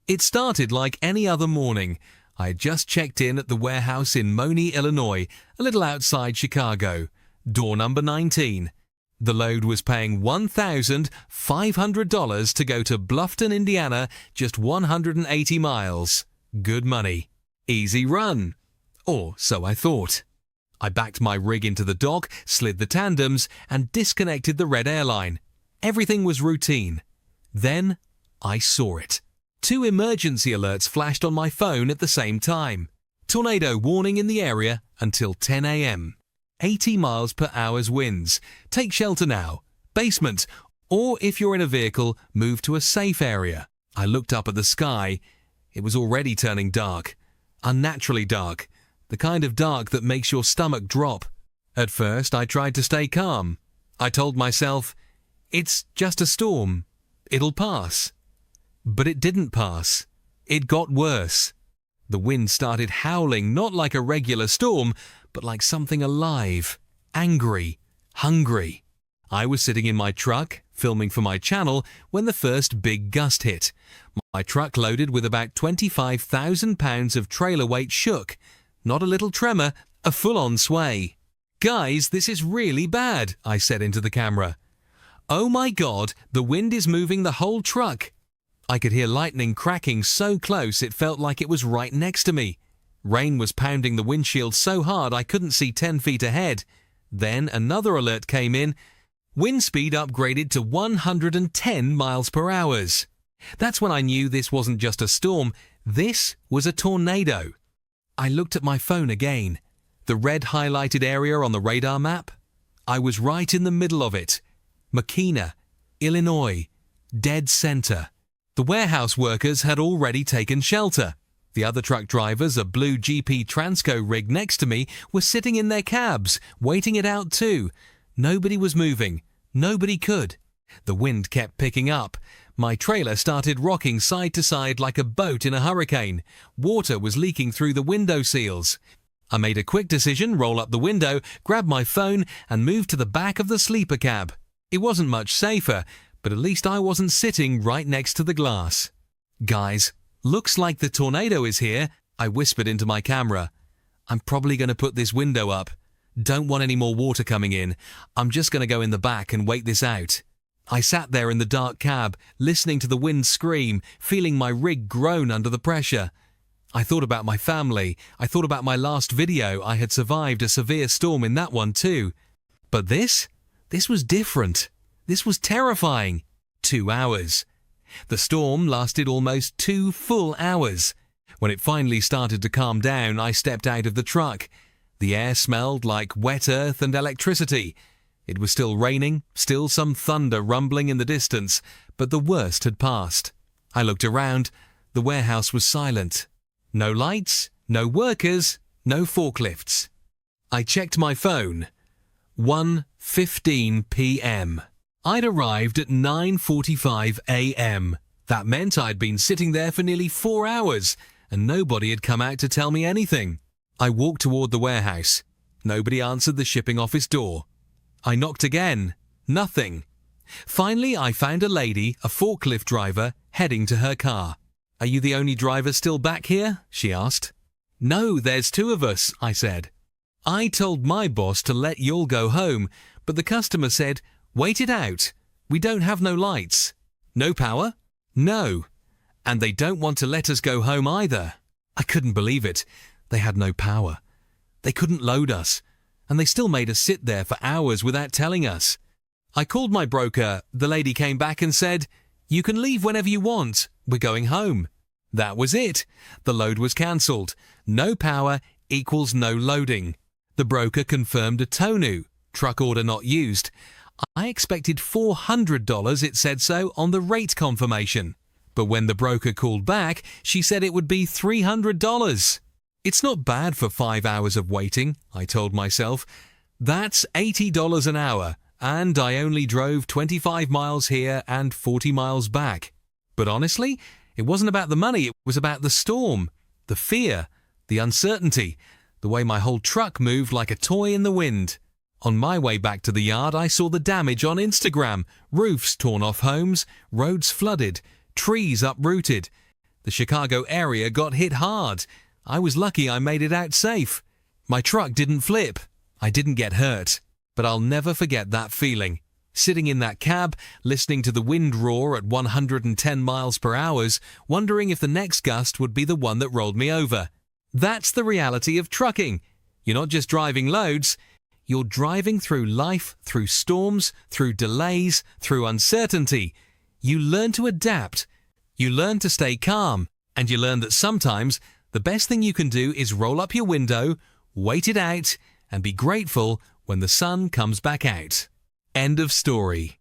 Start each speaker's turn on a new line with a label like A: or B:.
A: It started like any other morning. I had just checked in at the warehouse in Moni, Illinois, a little outside Chicago. Door number 19. The load was paying $1,500 to go to Bluffton, Indiana, just 180 miles. Good money. Easy run. Or so I thought. I backed my rig into the dock, slid the tandems, and disconnected the red airline. Everything was routine. Then I saw it. 2 emergency alerts flashed on my phone at the same time. Tornado warning in the area until 10 a.m. 80 miles per hour's winds. Take shelter now. Basement. Or if you're in a vehicle, move to a safe area. I looked up at the sky. It was already turning dark. Unnaturally dark. The kind of dark that makes your stomach drop. At first, I tried to stay calm. I told myself, it's just a storm. It'll pass. But it didn't pass. It got worse. The wind started howling, not like a regular storm, but like something alive, angry, hungry. I was sitting in my truck, filming for my channel, when the first big gust hit. My truck loaded with about 25,000 pounds of trailer weight shook. Not a little tremor, a full-on sway. "Guys, this is really bad," I said into the camera. "Oh my God, the wind is moving the whole truck." I could hear lightning cracking so close it felt like it was right next to me. Rain was pounding the windshield so hard I couldn't see 10 feet ahead. Then another alert came in. Wind speed upgraded to 110 miles per hour. That's when I knew this wasn't just a storm, this was a tornado. I looked at my phone again. The red highlighted area on the radar map? I was right in the middle of it. Makina, Illinois, dead center. The warehouse workers had already taken shelter. The other truck drivers, a blue GP Transco rig next to me, were sitting in their cabs, waiting it out too. Nobody was moving. Nobody could. The wind kept picking up. My trailer started rocking side to side like a boat in a hurricane. Water was leaking through the window seals. I made a quick decision, roll up the window, grab my phone, and move to the back of the sleeper cab. It wasn't much safer, but at least I wasn't sitting right next to the glass. "Guys, looks like the tornado is here," I whispered into my camera. "I'm probably going to put this window up. Don't want any more water coming in. I'm just going to go in the back and wait this out." I sat there in the dark cab, listening to the wind scream, feeling my rig groan under the pressure. I thought about my family. I thought about my last video. I had survived a severe storm in that one too. But this was different. This was terrifying. 2 hours. The storm lasted almost 2 full hours. When it finally started to calm down, I stepped out of the truck. The air smelled like wet earth and electricity. It was still raining, still some thunder rumbling in the distance, but the worst had passed. I looked around. The warehouse was silent. No lights, no workers, no forklifts. I checked my phone. 1:15 p.m. I'd arrived at 9:45 a.m. That meant I'd been sitting there for nearly 4 hours, and nobody had come out to tell me anything. I walked toward the warehouse. Nobody answered the shipping office door. I knocked again. Nothing. Finally, I found a lady, a forklift driver, heading to her car. "Are you the only driver still back here?" she asked. "No, there's 2 of us," I said. "I told my boss to let y'all go home, but the customer said, 'Wait it out. We don't have no lights.'" "No power?" "No. And they don't want to let us go home either." I couldn't believe it. They had no power. They couldn't load us. And they still made us sit there for hours without telling us. I called my broker. The lady came back and said, "You can leave whenever you want. We're going home." That was it. The load was cancelled. No power equals no loading. The broker confirmed a TONU, truck order not used. I expected $400, it said so, on the rate confirmation. But when the broker called back, she said it would be $300. It's not bad for 5 hours of waiting, I told myself. That's $80 an hour, and I only drove 25 miles here and 40 miles back. But honestly, it wasn't about the money, it was about the storm, the fear, the uncertainty, the way my whole truck moved like a toy in the wind. On my way back to the yard, I saw the damage on Instagram. Roofs torn off homes, roads flooded, trees uprooted. The Chicago area got hit hard. I was lucky I made it out safe. My truck didn't flip. I didn't get hurt. But I'll never forget that feeling. Sitting in that cab, listening to the wind roar at 110 miles per hour, wondering if the next gust would be the one that rolled me over. That's the reality of trucking. You're not just driving loads. You're driving through life, through storms, through delays, through uncertainty. You learn to adapt. You learn to stay calm. And you learn that sometimes the best thing you can do is roll up your window, wait it out, and be grateful when the sun comes back out. End of story.